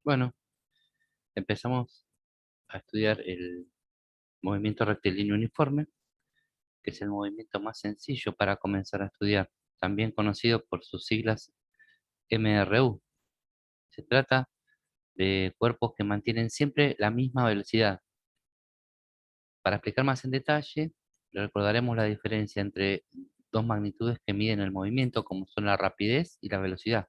Bueno, empezamos a estudiar el movimiento rectilíneo uniforme, que es el movimiento más sencillo para comenzar a estudiar, también conocido por sus siglas MRU. Se trata de cuerpos que mantienen siempre la misma velocidad. Para explicar más en detalle, recordaremos la diferencia entre dos magnitudes que miden el movimiento, como son la rapidez y la velocidad.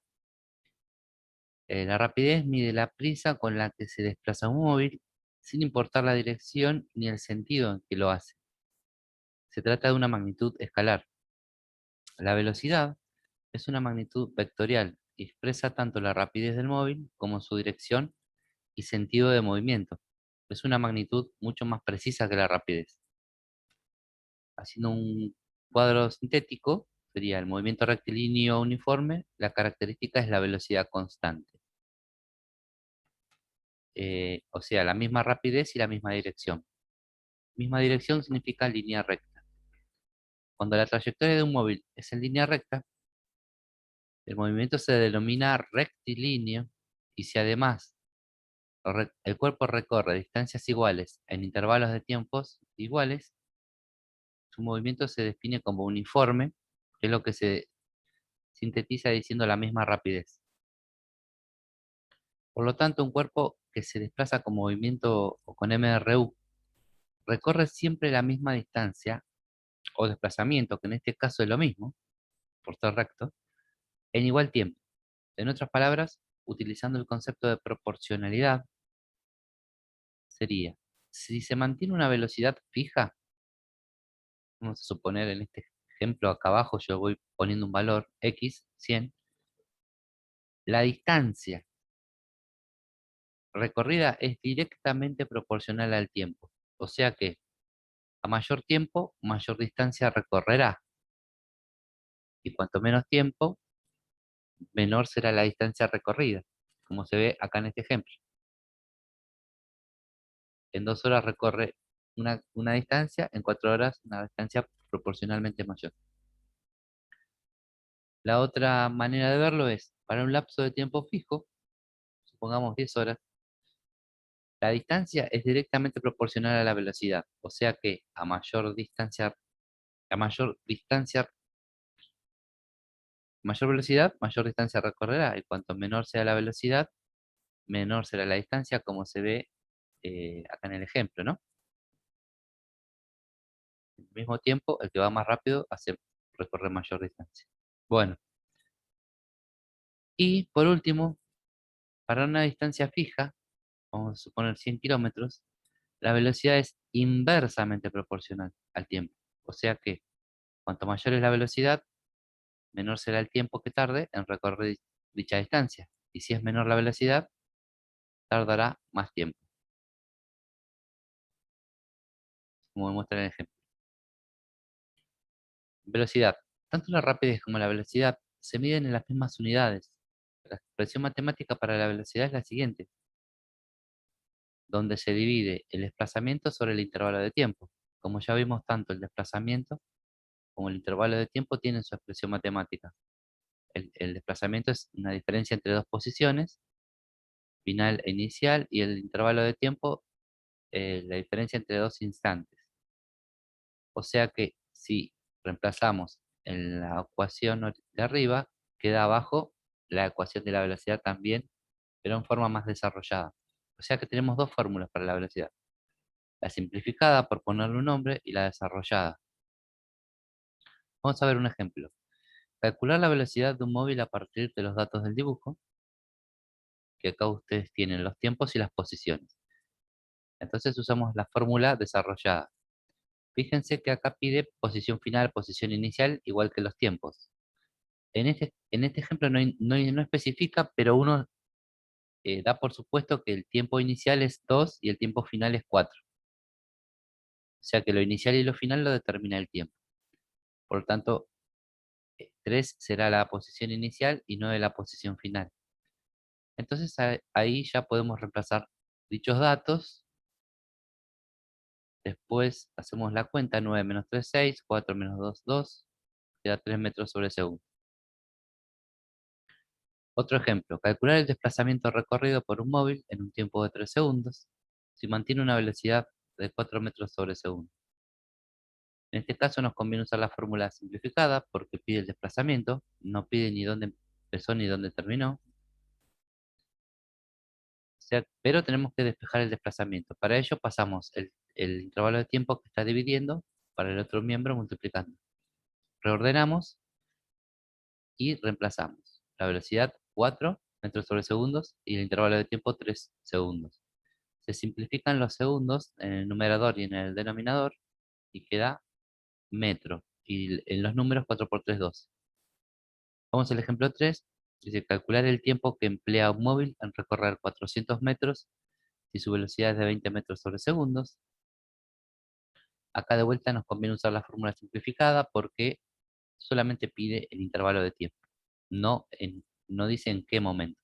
La rapidez mide la prisa con la que se desplaza un móvil, sin importar la dirección ni el sentido en que lo hace. Se trata de una magnitud escalar. La velocidad es una magnitud vectorial y expresa tanto la rapidez del móvil como su dirección y sentido de movimiento. Es una magnitud mucho más precisa que la rapidez. Haciendo un cuadro sintético, sería el movimiento rectilíneo uniforme, la característica es la velocidad constante. O sea, la misma rapidez y la misma dirección. Misma dirección significa línea recta. Cuando la trayectoria de un móvil es en línea recta, el movimiento se denomina rectilíneo y si además el cuerpo recorre distancias iguales en intervalos de tiempos iguales, su movimiento se define como uniforme, que es lo que se sintetiza diciendo la misma rapidez. Por lo tanto, un cuerpo que se desplaza con movimiento o con MRU recorre siempre la misma distancia o desplazamiento, que en este caso es lo mismo, por ser recto, en igual tiempo. En otras palabras, utilizando el concepto de proporcionalidad, sería, si se mantiene una velocidad fija, vamos a suponer en este ejemplo acá abajo, yo voy poniendo un valor X, 100, la distancia recorrida es directamente proporcional al tiempo. O sea que a mayor tiempo, mayor distancia recorrerá. Y cuanto menos tiempo, menor será la distancia recorrida, como se ve acá en este ejemplo. En 2 horas recorre una distancia, en 4 horas una distancia proporcionalmente mayor. La otra manera de verlo es, para un lapso de tiempo fijo, supongamos 10 horas, la distancia es directamente proporcional a la velocidad, o sea que mayor velocidad, mayor distancia recorrerá, y cuanto menor sea la velocidad, menor será la distancia, como se ve acá en el ejemplo, ¿no? Al mismo tiempo, el que va más rápido recorre mayor distancia. Bueno, y por último, para una distancia fija, vamos a suponer 100 kilómetros, la velocidad es inversamente proporcional al tiempo. O sea que cuanto mayor es la velocidad, menor será el tiempo que tarde en recorrer dicha distancia. Y si es menor la velocidad, tardará más tiempo, como demuestra en el ejemplo. Velocidad. Tanto la rapidez como la velocidad se miden en las mismas unidades. La expresión matemática para la velocidad es la siguiente, donde se divide el desplazamiento sobre el intervalo de tiempo. Como ya vimos, tanto el desplazamiento como el intervalo de tiempo tienen su expresión matemática. El desplazamiento es una diferencia entre dos posiciones, final e inicial, y el intervalo de tiempo, la diferencia entre dos instantes. O sea que si reemplazamos en la ecuación de arriba, queda abajo la ecuación de la velocidad también, pero en forma más desarrollada. O sea que tenemos dos fórmulas para la velocidad. La simplificada, por ponerle un nombre, y la desarrollada. Vamos a ver un ejemplo. Calcular la velocidad de un móvil a partir de los datos del dibujo, que acá ustedes tienen los tiempos y las posiciones. Entonces usamos la fórmula desarrollada. Fíjense que acá pide posición final, posición inicial, igual que los tiempos. En este ejemplo no especifica, pero uno da por supuesto que el tiempo inicial es 2 y el tiempo final es 4. O sea que lo inicial y lo final lo determina el tiempo. Por lo tanto, 3 será la posición inicial y 9 la posición final. Entonces ahí ya podemos reemplazar dichos datos. Después hacemos la cuenta, 9 menos 3, 6, 4 menos 2, 2, queda 3 metros sobre segundo. Otro ejemplo, calcular el desplazamiento recorrido por un móvil en un tiempo de 3 segundos si mantiene una velocidad de 4 metros sobre segundo. En este caso nos conviene usar la fórmula simplificada porque pide el desplazamiento, no pide ni dónde empezó ni dónde terminó. Pero tenemos que despejar el desplazamiento. Para ello pasamos el intervalo de tiempo que está dividiendo para el otro miembro multiplicando. Reordenamos y reemplazamos. La velocidad 4 metros sobre segundos y el intervalo de tiempo 3 segundos. Se simplifican los segundos en el numerador y en el denominador y queda metro. Y en los números 4 por 3, 2. Vamos al ejemplo 3. Dice calcular el tiempo que emplea un móvil en recorrer 400 metros si su velocidad es de 20 metros sobre segundos. Acá de vuelta nos conviene usar la fórmula simplificada porque solamente pide el intervalo de tiempo. No dice en qué momento.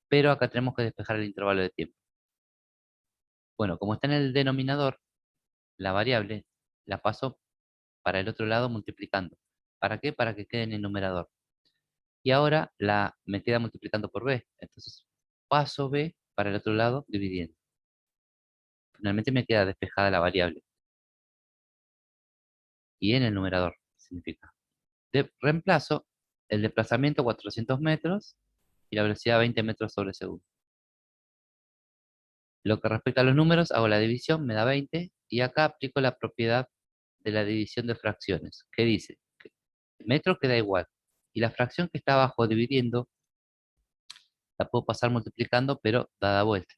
Pero acá tenemos que despejar el intervalo de tiempo. Bueno, como está en el denominador, la variable la paso para el otro lado multiplicando. ¿Para qué? Para que quede en el numerador. Y ahora me queda multiplicando por b. Entonces paso b para el otro lado dividiendo. Finalmente me queda despejada la variable. Y en el numerador significa. Reemplazo el desplazamiento 400 metros y la velocidad 20 metros sobre segundo. Lo que respecta a los números, hago la división, me da 20, y acá aplico la propiedad de la división de fracciones, que dice que el metro queda igual, y la fracción que está abajo dividiendo la puedo pasar multiplicando, pero dada vuelta.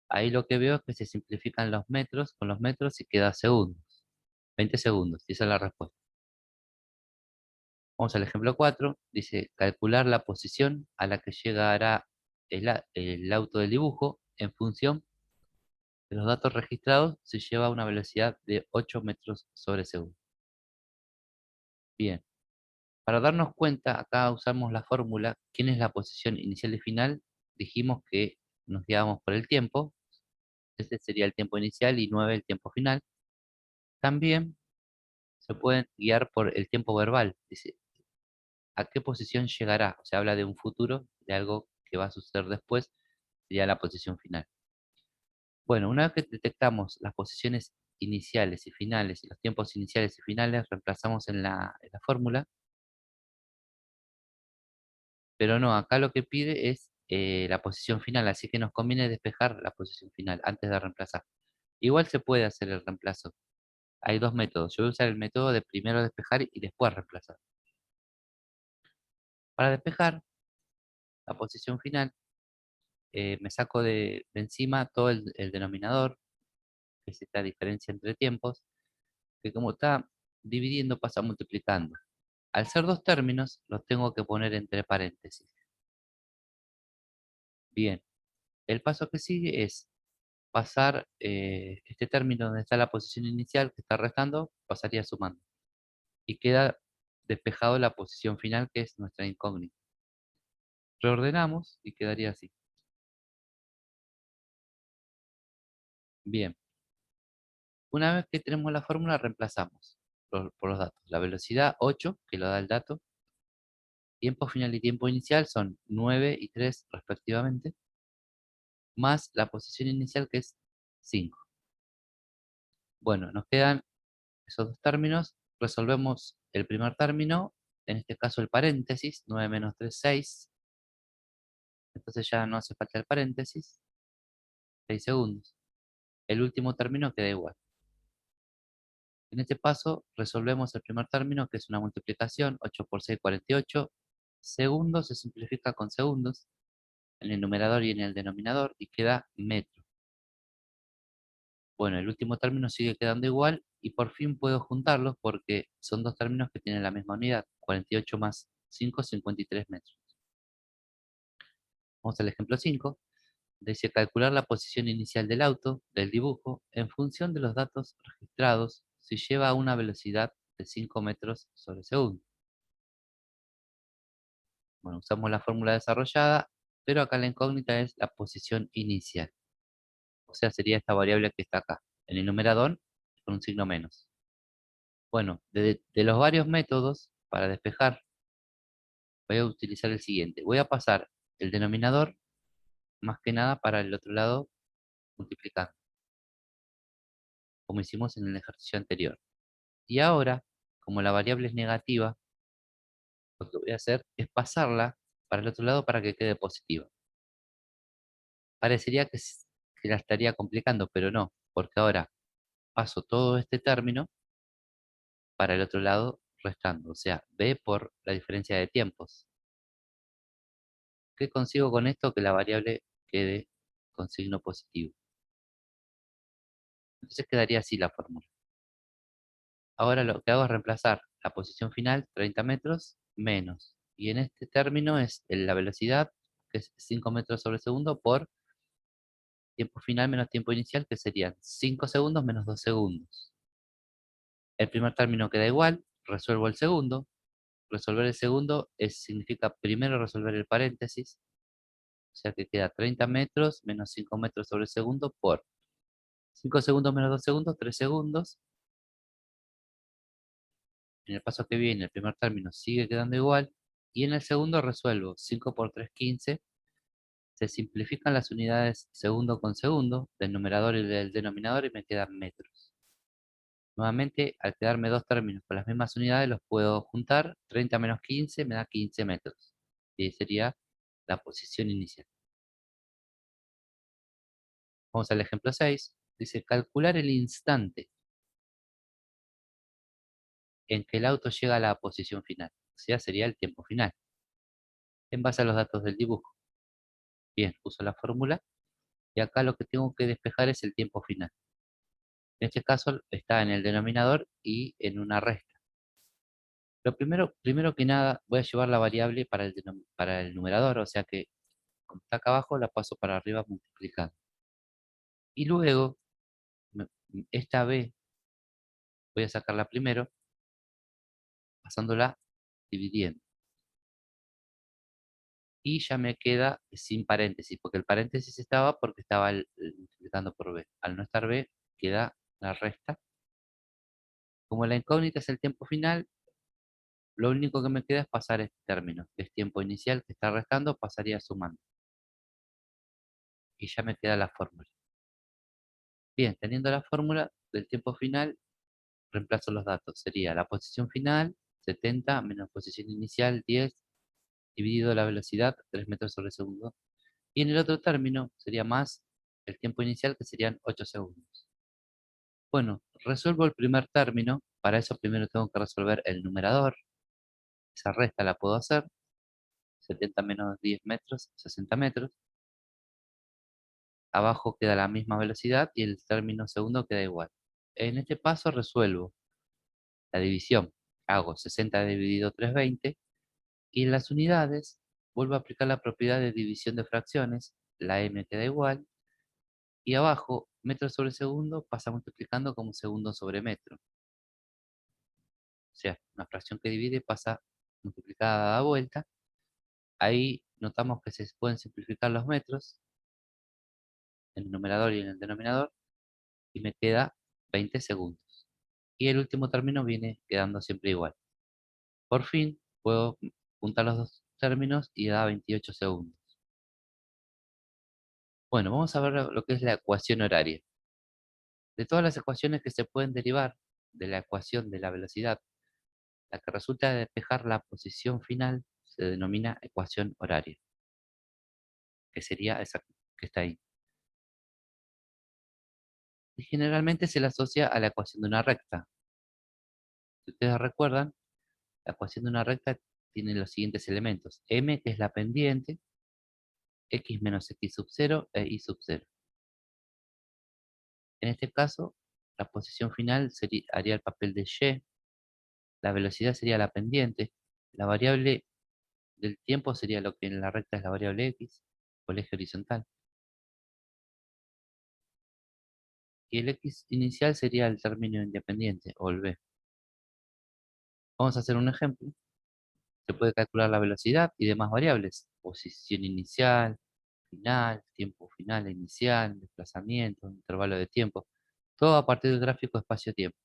Ahí lo que veo es que se simplifican los metros con los metros y queda segundos, 20 segundos, y esa es la respuesta. Vamos al ejemplo 4, dice calcular la posición a la que llegará el auto del dibujo en función de los datos registrados si lleva una velocidad de 8 metros sobre segundo. Bien, para darnos cuenta, acá usamos la fórmula, ¿quién es la posición inicial y final? Dijimos que nos guiábamos por el tiempo, este sería el tiempo inicial y 9 el tiempo final. También se pueden guiar por el tiempo verbal, dice, ¿a qué posición llegará? O sea, habla de un futuro, de algo que va a suceder después, sería la posición final. Bueno, una vez que detectamos las posiciones iniciales y finales y los tiempos iniciales y finales, reemplazamos en la fórmula, pero no, acá lo que pide es la posición final, así que nos conviene despejar la posición final antes de reemplazar. Igual se puede hacer el reemplazo. Hay dos métodos. Yo voy a usar el método de primero despejar y después reemplazar. Para despejar la posición final, me saco de encima todo el denominador, que es esta diferencia entre tiempos, que como está dividiendo pasa multiplicando. Al ser dos términos, los tengo que poner entre paréntesis. Bien, el paso que sigue es pasar este término donde está la posición inicial que está restando, pasaría sumando. Y queda despejado la posición final que es nuestra incógnita. Reordenamos y quedaría así. Bien, una vez que tenemos la fórmula, reemplazamos por los datos. La velocidad 8, que lo da el dato. Tiempo final y tiempo inicial son 9 y 3 respectivamente, más la posición inicial que es 5. Bueno, nos quedan esos dos términos. Resolvemos el primer término, en este caso el paréntesis, 9 menos 3, 6. Entonces ya no hace falta el paréntesis, 6 segundos. El último término queda igual. En este paso resolvemos el primer término, que es una multiplicación, 8 por 6, 48. Segundos se simplifica con segundos en el numerador y en el denominador y queda metro. Bueno, el último término sigue quedando igual y por fin puedo juntarlos porque son dos términos que tienen la misma unidad. 48 más 5, 53 metros. Vamos al ejemplo 5. Dice calcular la posición inicial del auto, del dibujo, en función de los datos registrados si lleva a una velocidad de 5 metros sobre segundo. Bueno, usamos la fórmula desarrollada, pero acá la incógnita es la posición inicial. O sea, sería esta variable que está acá, en el numerador, con un signo menos. Bueno, de los varios métodos para despejar voy a utilizar el siguiente. Voy a pasar el denominador más que nada para el otro lado multiplicando, como hicimos en el ejercicio anterior. Y ahora, como la variable es negativa, lo que voy a hacer es pasarla para el otro lado para que quede positiva. Parecería que la estaría complicando, pero no, porque ahora paso todo este término para el otro lado restando, o sea, b por la diferencia de tiempos. ¿Qué consigo con esto? Que la variable quede con signo positivo. Entonces quedaría así la fórmula. Ahora lo que hago es reemplazar la posición final, 30 metros, menos. Y en este término es la velocidad, que es 5 metros sobre segundo, por tiempo final menos tiempo inicial, que serían 5 segundos menos 2 segundos. El primer término queda igual, resuelvo el segundo. Resolver el segundo significa primero resolver el paréntesis, o sea que queda 30 metros menos 5 metros sobre segundo por 5 segundos menos 2 segundos, 3 segundos. En el paso que viene, el primer término sigue quedando igual. Y en el segundo resuelvo 5 por 3, 15. Se simplifican las unidades segundo con segundo, del numerador y del denominador, y me quedan metros. Nuevamente, al quedarme dos términos con las mismas unidades, los puedo juntar. 30 menos 15 me da 15 metros. Y sería la posición inicial. Vamos al ejemplo 6. Dice, calcular el instante en que el auto llega a la posición final. O sea, sería el tiempo final, en base a los datos del dibujo. Bien, uso la fórmula. Y acá lo que tengo que despejar es el tiempo final. En este caso está en el denominador y en una resta. Lo primero que nada, voy a llevar la variable para el numerador, o sea que como está acá abajo, la paso para arriba multiplicando. Y luego, me- esta b voy a sacarla primero, pasándola dividiendo. Y ya me queda sin paréntesis, porque el paréntesis estaba porque estaba multiplicando por b. Al no estar b, queda la resta. Como la incógnita es el tiempo final, lo único que me queda es pasar este término, que es tiempo inicial que está restando, pasaría sumando. Y ya me queda la fórmula. Bien, teniendo la fórmula del tiempo final, reemplazo los datos. Sería la posición final, 70, menos posición inicial, 10, dividido la velocidad, 3 metros sobre segundo. Y en el otro término sería más el tiempo inicial, que serían 8 segundos. Bueno, resuelvo el primer término. Para eso primero tengo que resolver el numerador. Esa resta la puedo hacer. 70 menos 10 metros, 60 metros. Abajo queda la misma velocidad y el término segundo queda igual. En este paso resuelvo la división. Hago 60 dividido 320 y en las unidades vuelvo a aplicar la propiedad de división de fracciones. La m queda igual y abajo metro sobre segundo pasa multiplicando como segundo sobre metro. O sea, una fracción que divide pasa multiplicada a vuelta. Ahí notamos que se pueden simplificar los metros en el numerador y en el denominador y me queda 20 segundos. Y el último término viene quedando siempre igual. Por fin puedo juntar los dos términos y da 28 segundos. Bueno, vamos a ver lo que es la ecuación horaria. De todas las ecuaciones que se pueden derivar de la ecuación de la velocidad, la que resulta de despejar la posición final se denomina ecuación horaria, que sería esa que está ahí. Y generalmente se la asocia a la ecuación de una recta. Si ustedes recuerdan, la ecuación de una recta tiene los siguientes elementos. M, que es la pendiente, x menos x sub 0 e y sub 0. En este caso, la posición final haría el papel de y, la velocidad sería la pendiente, la variable del tiempo sería lo que en la recta es la variable x, o el eje horizontal. Y el x inicial sería el término independiente, o el b. Vamos a hacer un ejemplo. Se puede calcular la velocidad y demás variables. Posición inicial, final, tiempo final e inicial, desplazamiento, intervalo de tiempo. Todo a partir del gráfico espacio-tiempo.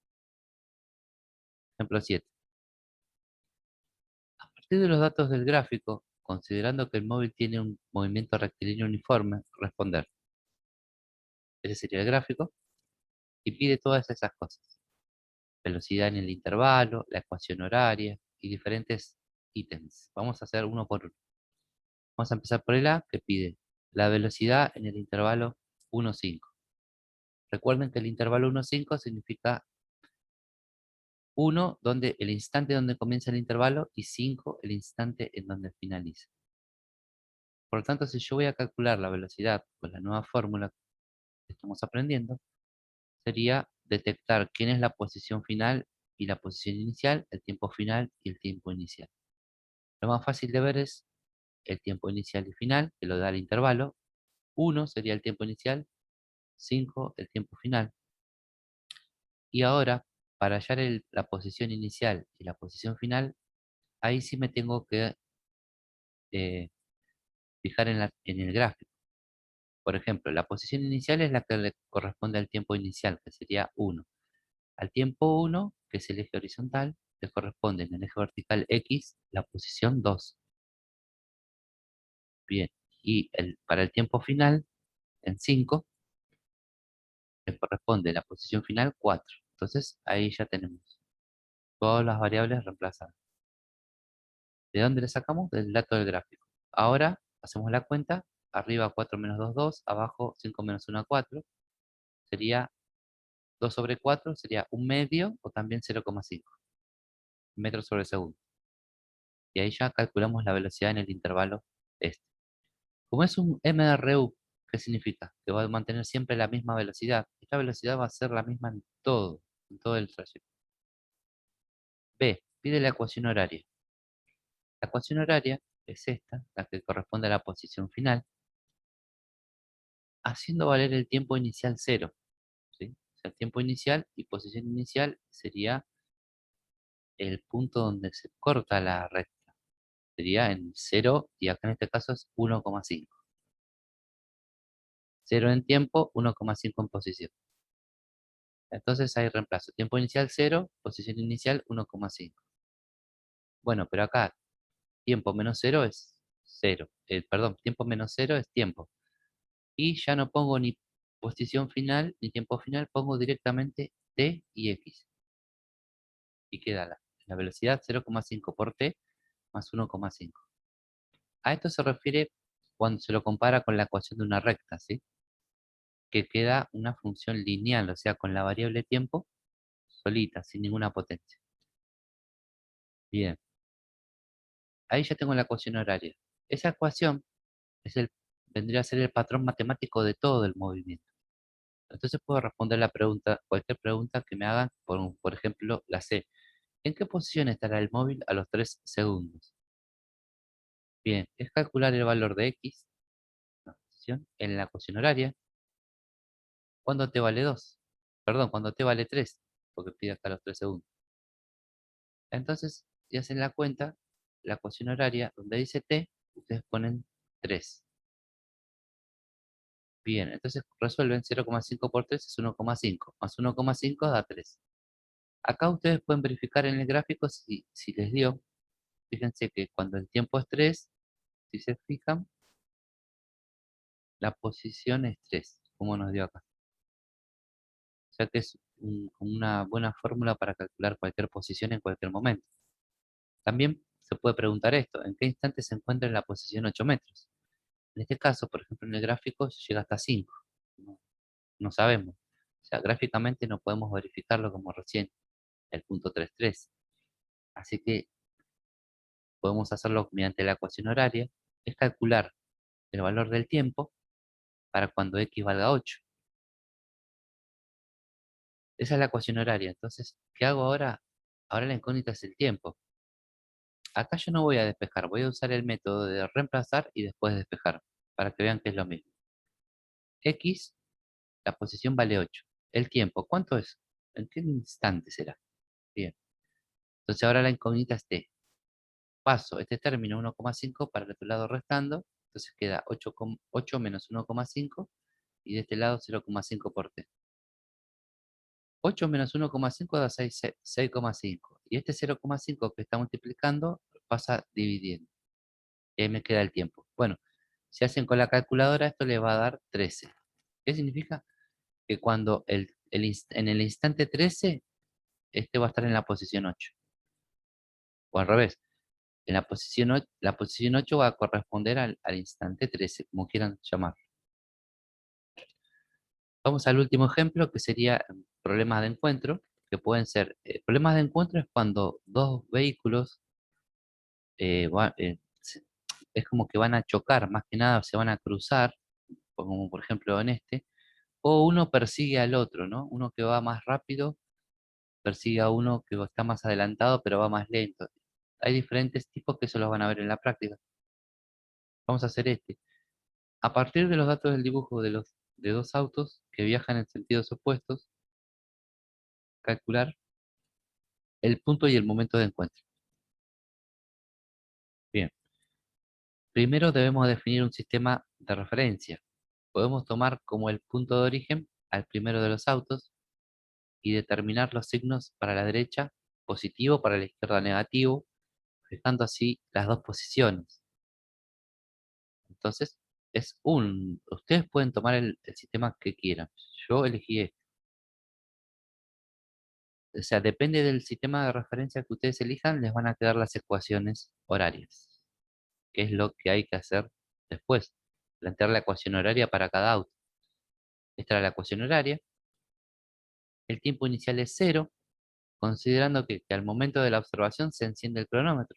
Ejemplo 7. partir de los datos del gráfico, considerando que el móvil tiene un movimiento rectilíneo uniforme, responder. Ese sería el gráfico, y pide todas esas cosas. Velocidad en el intervalo, la ecuación horaria y diferentes ítems. Vamos a hacer uno por uno. Vamos a empezar por el A, que pide la velocidad en el intervalo 1,5. Recuerden que el intervalo 1,5 significa 1 donde el instante donde comienza el intervalo y 5 el instante en donde finaliza. Por lo tanto, si yo voy a calcular la velocidad con la nueva fórmula que estamos aprendiendo, sería detectar quién es la posición final y la posición inicial, el tiempo final y el tiempo inicial. Lo más fácil de ver es el tiempo inicial y final, que lo da el intervalo. 1 sería el tiempo inicial, 5 el tiempo final. Y ahora, para hallar la posición inicial y la posición final, ahí sí me tengo que eh, fijar en el gráfico. Por ejemplo, la posición inicial es la que le corresponde al tiempo inicial, que sería 1. Al tiempo 1, que es el eje horizontal, le corresponde en el eje vertical X la posición 2. Bien, y para el tiempo final, en 5, le corresponde la posición final 4. Entonces, ahí ya tenemos todas las variables reemplazadas. ¿De dónde le sacamos? Del dato del gráfico. Ahora, hacemos la cuenta. Arriba 4 menos 2, 2. Abajo 5 menos 1, 4. Sería 2 sobre 4, sería un medio o también 0,5 metros sobre segundo. Y ahí ya calculamos la velocidad en el intervalo este. Como es un MRU, ¿qué significa? Que va a mantener siempre la misma velocidad. Esta velocidad va a ser la misma en todo el trayecto. B, pide la ecuación horaria. La ecuación horaria es esta, la que corresponde a la posición final, haciendo valer el tiempo inicial 0. ¿Sí? O sea, el tiempo inicial y posición inicial sería el punto donde se corta la recta. Sería en 0 y acá en este caso es 1,5. 0 en tiempo, 1,5 en posición. Entonces hay reemplazo. Tiempo inicial 0, posición inicial 1,5. Bueno, pero acá tiempo menos 0 es 0. Perdón, tiempo menos 0 es tiempo. Y ya no pongo ni posición final ni tiempo final, pongo directamente t y x. Y queda la velocidad 0,5 por t más 1,5. A esto se refiere cuando se lo compara con la ecuación de una recta, ¿sí? Que queda una función lineal, o sea, con la variable tiempo solita, sin ninguna potencia. Bien, ahí ya tengo la ecuación horaria. Esa ecuación vendría a ser el patrón matemático de todo el movimiento. Entonces puedo responder cualquier pregunta que me hagan, por ejemplo, la C. ¿En qué posición estará el móvil a los 3 segundos? Bien, es calcular el valor de X, la posición, en la ecuación horaria. ¿Cuándo t vale 2? Perdón, cuando t vale 3, porque pide hasta los 3 segundos. Entonces, si hacen la cuenta, la ecuación horaria, donde dice t, ustedes ponen 3. Bien, entonces resuelven 0,5 por 3 es 1,5, más 1,5 da 3. Acá ustedes pueden verificar en el gráfico si les dio. Fíjense que cuando el tiempo es 3, si se fijan, la posición es 3, como nos dio acá. O sea que es una buena fórmula para calcular cualquier posición en cualquier momento. También se puede preguntar esto, ¿en qué instante se encuentra en la posición 8 metros? En este caso, por ejemplo, en el gráfico llega hasta 5. No, no sabemos. O sea, gráficamente no podemos verificarlo como recién, el punto 3,3. Así que podemos hacerlo mediante la ecuación horaria, es calcular el valor del tiempo para cuando x valga 8. Esa es la ecuación horaria. Entonces, ¿qué hago ahora? Ahora la incógnita es el tiempo. Acá yo no voy a despejar, voy a usar el método de reemplazar y después despejar, para que vean que es lo mismo. X, la posición vale 8. El tiempo, ¿cuánto es? ¿En qué instante será? Bien. Entonces ahora la incógnita es t. Paso este término 1,5 para el otro lado restando. Entonces queda 8 menos 1,5 y de este lado 0,5 por t. 8 menos 1,5 da 6,5. Y este 0,5 que está multiplicando pasa dividiendo. Y ahí me queda el tiempo. Bueno, si hacen con la calculadora, esto le va a dar 13. ¿Qué significa? Que cuando en el instante 13, este va a estar en la posición 8. O al revés, en la posición 8 va a corresponder al instante 13, como quieran llamar. Vamos al último ejemplo, que sería problemas de encuentro, que pueden ser, problemas de encuentro es cuando dos vehículos es como que van a chocar, más que nada se van a cruzar, como por ejemplo en este, o uno persigue al otro, ¿no? Uno que va más rápido persigue a uno que está más adelantado, pero va más lento. Hay diferentes tipos que eso los van a ver en la práctica. Vamos a hacer este. A partir de los datos del dibujo de dos autos que viajan en sentidos opuestos, calcular el punto y el momento de encuentro. Bien, primero debemos definir un sistema de referencia. Podemos tomar como el punto de origen al primero de los autos y determinar los signos para la derecha, positivo, para la izquierda, negativo, fijando así las dos posiciones. Entonces, ustedes pueden tomar el sistema que quieran. Yo elegí este. O sea, depende del sistema de referencia que ustedes elijan, les van a quedar las ecuaciones horarias, que es lo que hay que hacer después, plantear la ecuación horaria para cada auto. Esta era la ecuación horaria. El tiempo inicial es cero, considerando que al momento de la observación se enciende el cronómetro.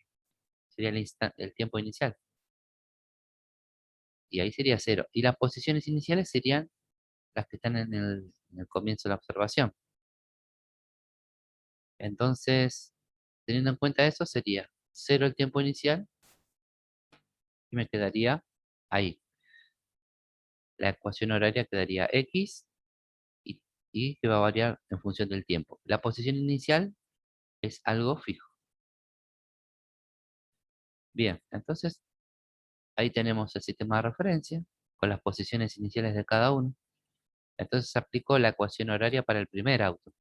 Sería el tiempo inicial. Y ahí sería cero. Y las posiciones iniciales serían las que están en el comienzo de la observación. Entonces, teniendo en cuenta eso, sería cero el tiempo inicial y me quedaría ahí. La ecuación horaria quedaría X y, y que va a variar en función del tiempo. La posición inicial es algo fijo. Bien, entonces ahí tenemos el sistema de referencia con las posiciones iniciales de cada uno. Entonces aplicó la ecuación horaria para el primer auto.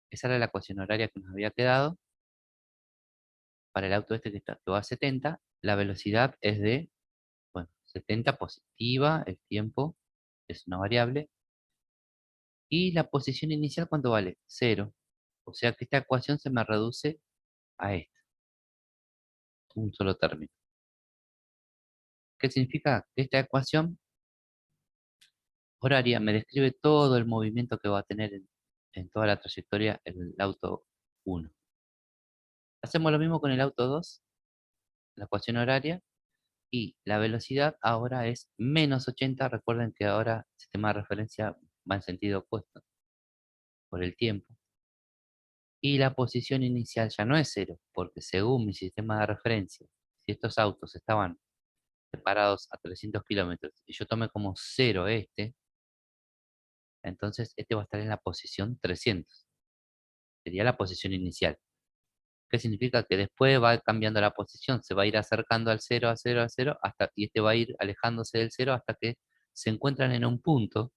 Esa era la ecuación horaria que nos había quedado. Para el auto este que va a 70, la velocidad es de, bueno, 70 positiva, el tiempo es una variable. Y la posición inicial, ¿cuánto vale? Cero. O sea que esta ecuación se me reduce a esta, un solo término. ¿Qué significa? Que esta ecuación horaria me describe todo el movimiento que va a tener en toda la trayectoria el auto 1. Hacemos lo mismo con el auto 2, la ecuación horaria, y la velocidad ahora es menos 80. Recuerden que ahora el sistema de referencia va en sentido opuesto por el tiempo. Y la posición inicial ya no es cero, porque según mi sistema de referencia, si estos autos estaban separados a 300 kilómetros y yo tomé como cero este, entonces este va a estar en la posición 300. Sería la posición inicial. ¿Qué significa? Que después va cambiando la posición, se va a ir acercando al cero, a cero, a cero, y este va a ir alejándose del cero hasta que se encuentran en un punto,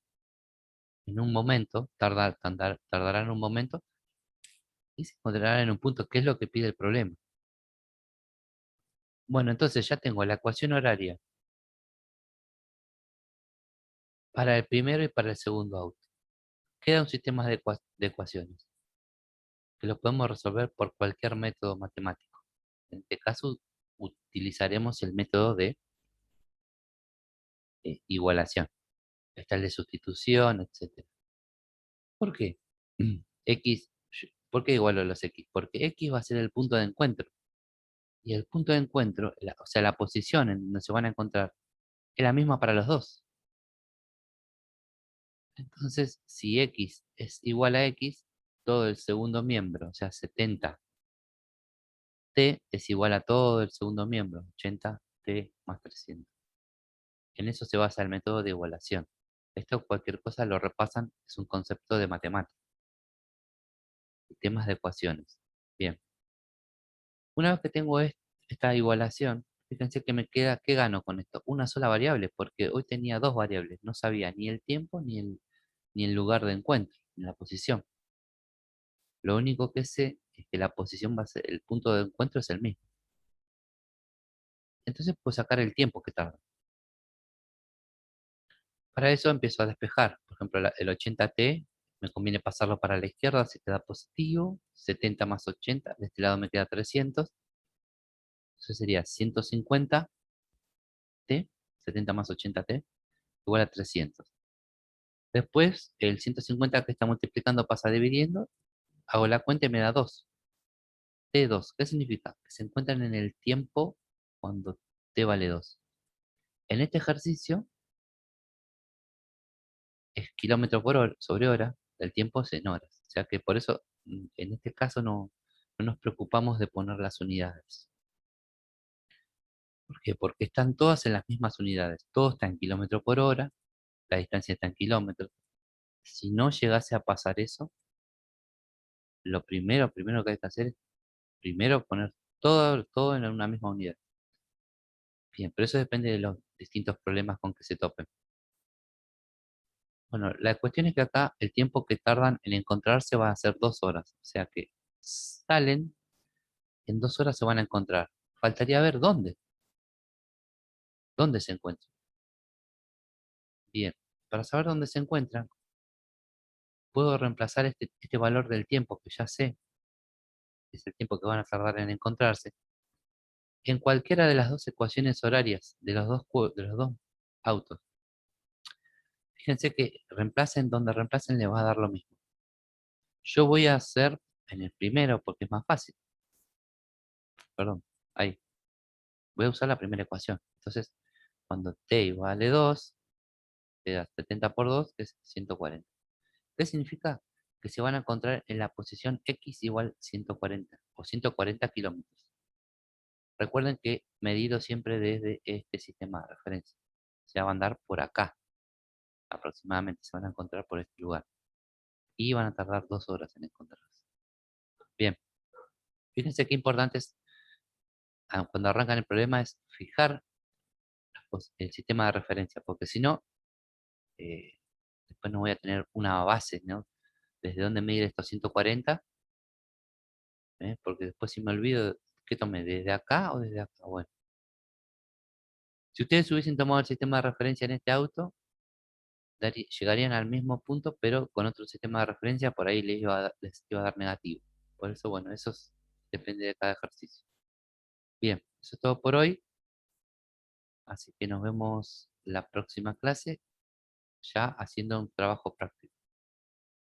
en un momento, tardarán un momento, y se encontrarán en un punto. ¿Qué es lo que pide el problema? Bueno, entonces ya tengo la ecuación horaria para el primero y para el segundo auto. Queda un sistema de ecuaciones que lo podemos resolver por cualquier método matemático. En este caso, utilizaremos el método de igualación. Está el de sustitución, etcétera. ¿Por qué? X, ¿por qué igualo los X? Porque X va a ser el punto de encuentro. Y el punto de encuentro, o sea, la posición en donde se van a encontrar, es la misma para los dos. Entonces, si X es igual a X, todo el segundo miembro, o sea, 70 T es igual a todo el segundo miembro, 80T más 300. En eso se basa el método de igualación. Esto cualquier cosa lo repasan, es un concepto de matemática, temas de ecuaciones. Bien, una vez que tengo esta igualación, fíjense que me queda, ¿qué gano con esto? Una sola variable, porque hoy tenía dos variables, no sabía ni el tiempo ni el lugar de encuentro, ni la posición. Lo único que sé es que la posición va a ser, el punto de encuentro es el mismo. Entonces puedo sacar el tiempo que tarda. Para eso empiezo a despejar. Por ejemplo, el 80t me conviene pasarlo para la izquierda, se queda positivo. 70 más 80, de este lado me queda 300. Eso sería 150t, 70 más 80t, igual a 300. Después, el 150 que está multiplicando pasa dividiendo. Hago la cuenta y me da 2. T2, ¿qué significa? Que se encuentran en el tiempo cuando t vale 2. En este ejercicio es kilómetro por hora sobre hora, el tiempo es en horas. O sea que por eso en este caso no nos preocupamos de poner las unidades. ¿Por qué? Porque están todas en las mismas unidades. Todo está en kilómetro por hora, la distancia está en kilómetros. Si no llegase a pasar eso, lo primero que hay que hacer es primero poner todo en una misma unidad. Bien, pero eso depende de los distintos problemas con que se topen. Bueno, la cuestión es que acá el tiempo que tardan en encontrarse va a ser 2 horas. O sea que salen, en 2 horas se van a encontrar. Faltaría ver dónde se encuentran. Bien, para saber dónde se encuentran, puedo reemplazar este valor del tiempo que ya sé, que es el tiempo que van a tardar en encontrarse, en cualquiera de las dos ecuaciones horarias de los dos autos. Fíjense que reemplacen donde reemplacen le va a dar lo mismo. Yo voy a hacer en el primero porque es más fácil. Perdón, ahí. Voy a usar la primera ecuación. Entonces, cuando t igual a 2, queda 70 por 2, que es 140. ¿Qué significa? Que se van a encontrar en la posición x igual 140 o 140 kilómetros. Recuerden que medido siempre desde este sistema de referencia. Se van a andar por acá, aproximadamente se van a encontrar por este lugar. Y van a tardar 2 horas en encontrarse. Bien, fíjense qué importante es, cuando arrancan el problema, es fijar el sistema de referencia, porque si no, eh, después no voy a tener una base, ¿no? Desde dónde medir estos 140, porque después si me olvido, ¿qué tomé? ¿Desde acá o desde acá? Bueno, si ustedes hubiesen tomado el sistema de referencia en este auto, llegarían al mismo punto, pero con otro sistema de referencia, por ahí les iba a dar negativo. Por eso, bueno, depende de cada ejercicio. Bien, eso es todo por hoy, así que nos vemos la próxima clase, ya haciendo un trabajo práctico.